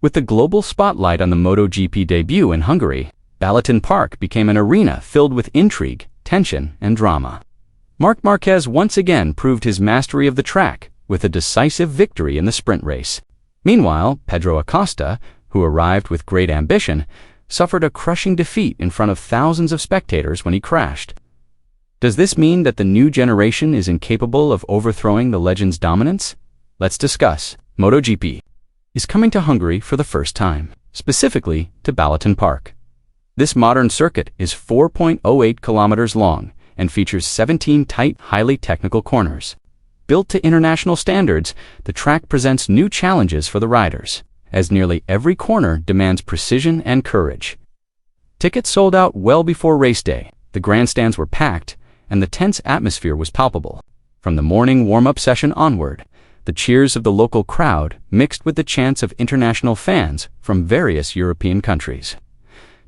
With the global spotlight on the MotoGP debut in Hungary, Balaton Park became an arena filled with intrigue, tension, and drama. Marc Márquez once again proved his mastery of the track with a decisive victory in the sprint race. Meanwhile, Pedro Acosta, who arrived with great ambition, suffered a crushing defeat in front of thousands of spectators when he crashed. Does this mean that the new generation is incapable of overthrowing the legend's dominance? Let's discuss. MotoGP is coming to Hungary for the first time, specifically to Balaton Park. This modern circuit is 4.08 kilometers long and features 17 tight, highly technical corners. Built to international standards, the track presents new challenges for the riders, as nearly every corner demands precision and courage. Tickets sold out well before race day, the grandstands were packed, and the tense atmosphere was palpable. From the morning warm-up session onward, the cheers of the local crowd mixed with the chants of international fans from various European countries,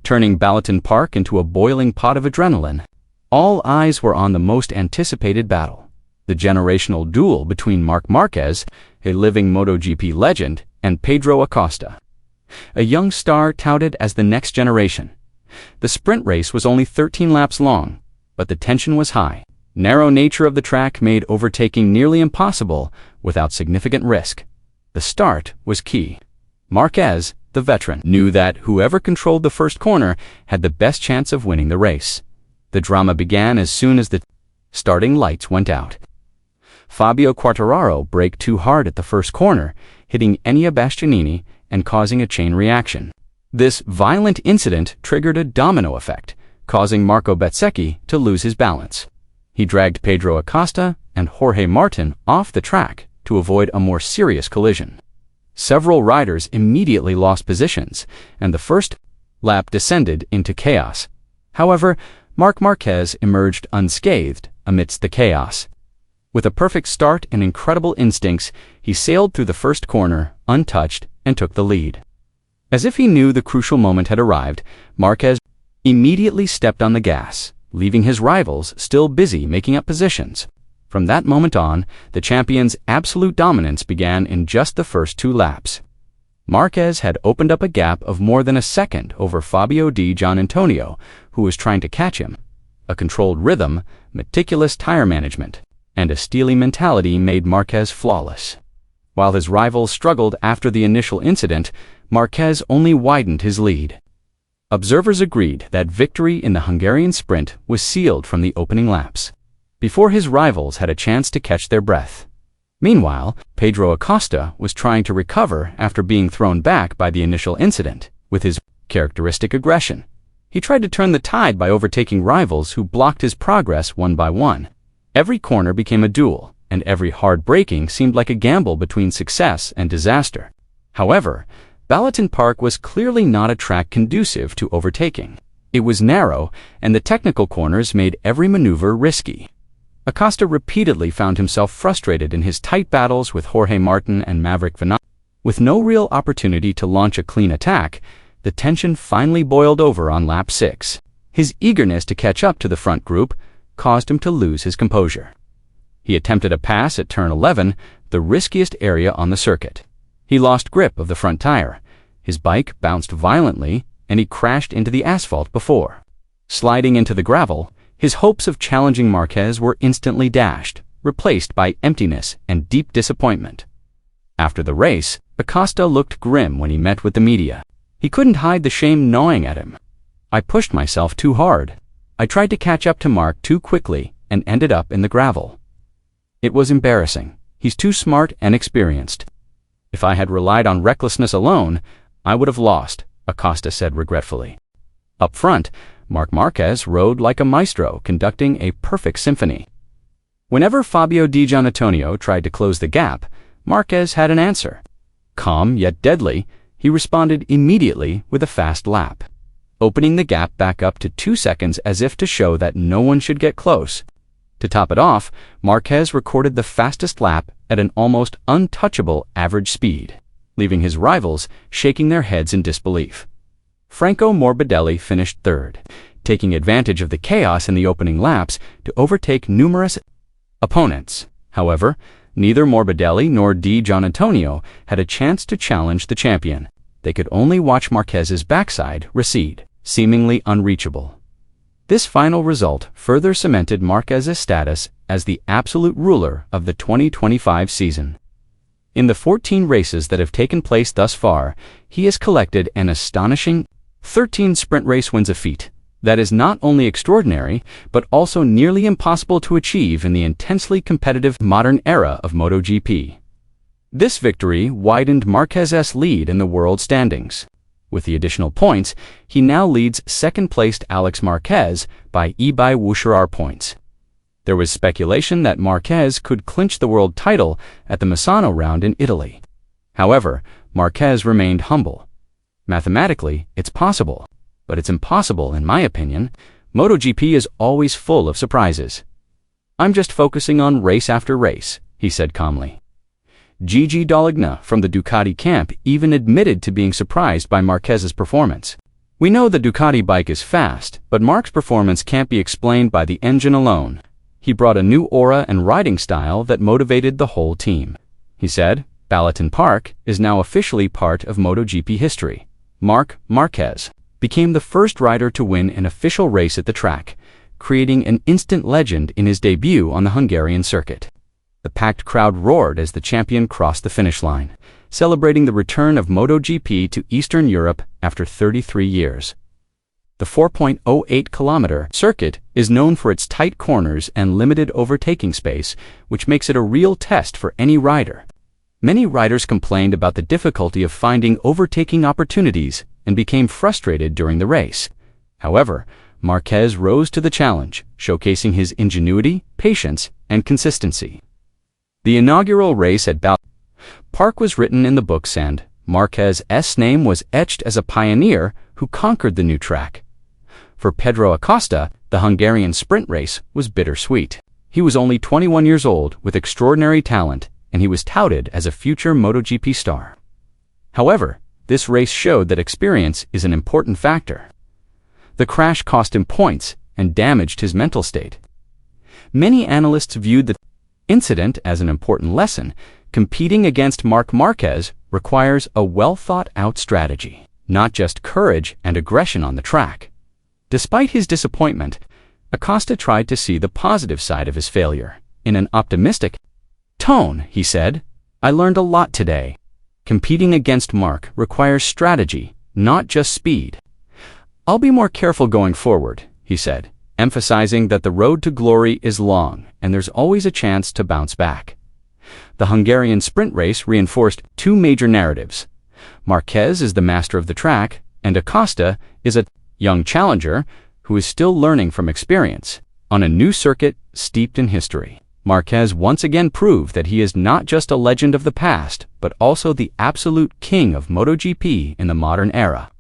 turning Balaton Park into a boiling pot of adrenaline. All eyes were on the most anticipated battle, the generational duel between Marc Márquez, a living MotoGP legend, and Pedro Acosta, a young star touted as the next generation. The sprint race was only 13 laps long, but the tension was high. Narrow nature of the track made overtaking nearly impossible without significant risk. The start was key. Marquez, the veteran, knew that whoever controlled the first corner had the best chance of winning the race. The drama began as soon as the starting lights went out. Fabio Quartararo braked too hard at the first corner, hitting Enea Bastianini and causing a chain reaction. This violent incident triggered a domino effect, causing Marco Bezzecchi to lose his balance. He dragged Pedro Acosta and Jorge Martin off the track to avoid a more serious collision. Several riders immediately lost positions, and the first lap descended into chaos. However, Marc Márquez emerged unscathed amidst the chaos. With a perfect start and incredible instincts, he sailed through the first corner, untouched, and took the lead. As if he knew the crucial moment had arrived, Márquez immediately stepped on the gas, leaving his rivals still busy making up positions. From that moment on, the champion's absolute dominance began in just the first 2 laps. Márquez had opened up a gap of more than a second over Fabio Di Giannantonio, who was trying to catch him. A controlled rhythm, meticulous tire management, and a steely mentality made Márquez flawless. While his rivals struggled after the initial incident, Márquez only widened his lead. Observers agreed that victory in the Hungarian sprint was sealed from the opening laps, before his rivals had a chance to catch their breath. Meanwhile, Pedro Acosta was trying to recover after being thrown back by the initial incident. With his characteristic aggression, he tried to turn the tide by overtaking rivals who blocked his progress one by one. Every corner became a duel, and every hard braking seemed like a gamble between success and disaster. However, Balaton Park was clearly not a track conducive to overtaking. It was narrow, and the technical corners made every maneuver risky. Acosta repeatedly found himself frustrated in his tight battles with Jorge Martin and Maverick Vinales. With no real opportunity to launch a clean attack, the tension finally boiled over on lap 6. His eagerness to catch up to the front group caused him to lose his composure. He attempted a pass at turn 11, the riskiest area on the circuit. He lost grip of the front tire, his bike bounced violently, and he crashed into the asphalt before sliding into the gravel. His hopes of challenging Márquez were instantly dashed, replaced by emptiness and deep disappointment. After the race, Acosta looked grim when he met with the media. He couldn't hide the shame gnawing at him. "I pushed myself too hard. I tried to catch up to Marc too quickly and ended up in the gravel. It was embarrassing. He's too smart and experienced. If I had relied on recklessness alone, I would have lost," Acosta said regretfully. Up front, Marc Márquez rode like a maestro conducting a perfect symphony. Whenever Fabio Di Giannantonio tried to close the gap, Márquez had an answer. Calm yet deadly, he responded immediately with a fast lap, opening the gap back up to 2 seconds as if to show that no one should get close. To top it off, Márquez recorded the fastest lap at an almost untouchable average speed, leaving his rivals shaking their heads in disbelief. Franco Morbidelli finished third, taking advantage of the chaos in the opening laps to overtake numerous opponents. However, neither Morbidelli nor Di Giannantonio had a chance to challenge the champion. they could only watch Marquez's backside recede, seemingly unreachable. This final result further cemented Marquez's status as the absolute ruler of the 2025 season. In the 14 races that have taken place thus far, he has collected an astonishing 13 sprint race wins, a feat that is not only extraordinary, but also nearly impossible to achieve in the intensely competitive modern era of MotoGP. This victory widened Marquez's lead in the world standings. With the additional points, he now leads second-placed Alex Marquez by wushirar points. There was speculation that Marquez could clinch the world title at the Misano round in Italy. However, Marquez remained humble. Mathematically, it's possible, but it's impossible in my opinion. MotoGP is always full of surprises. "I'm just focusing on race after race," he said calmly. Gigi Dall'Igna from the Ducati camp even admitted to being surprised by Marquez's performance. "We know the Ducati bike is fast, but Marc's performance can't be explained by the engine alone. He brought a new aura and riding style that motivated the whole team," he said. Balaton Park is now officially part of MotoGP history. Marc Márquez became the first rider to win an official race at the track, creating an instant legend in his debut on the Hungarian circuit. The packed crowd roared as the champion crossed the finish line, celebrating the return of MotoGP to Eastern Europe after 33 years. The 4.08-kilometer circuit is known for its tight corners and limited overtaking space, which makes it a real test for any rider. Many riders complained about the difficulty of finding overtaking opportunities and became frustrated during the race. However, Marquez rose to the challenge, showcasing his ingenuity, patience, and consistency. The inaugural race at Balaton Park was written in the books, and Marquez's name was etched as a pioneer who conquered the new track. For Pedro Acosta, the Hungarian sprint race was bittersweet. He was only 21 years old with extraordinary talent, and he was touted as a future MotoGP star. However, this race showed that experience is an important factor. The crash cost him points and damaged his mental state. Many analysts viewed the incident as an important lesson. Competing against Marc Márquez requires a well-thought-out strategy, not just courage and aggression on the track. Despite his disappointment, Acosta tried to see the positive side of his failure. In an optimistic tone, he said, "I learned a lot today. Competing against Marc requires strategy, not just speed. I'll be more careful going forward," he said, emphasizing that the road to glory is long and there's always a chance to bounce back. The Hungarian sprint race reinforced two major narratives. Marquez is the master of the track, and Acosta is a young challenger who is still learning from experience on a new circuit steeped in history. Marquez once again proved that he is not just a legend of the past, but also the absolute king of MotoGP in the modern era.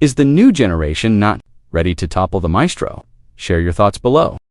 Is the new generation not ready to topple the maestro? Share your thoughts below.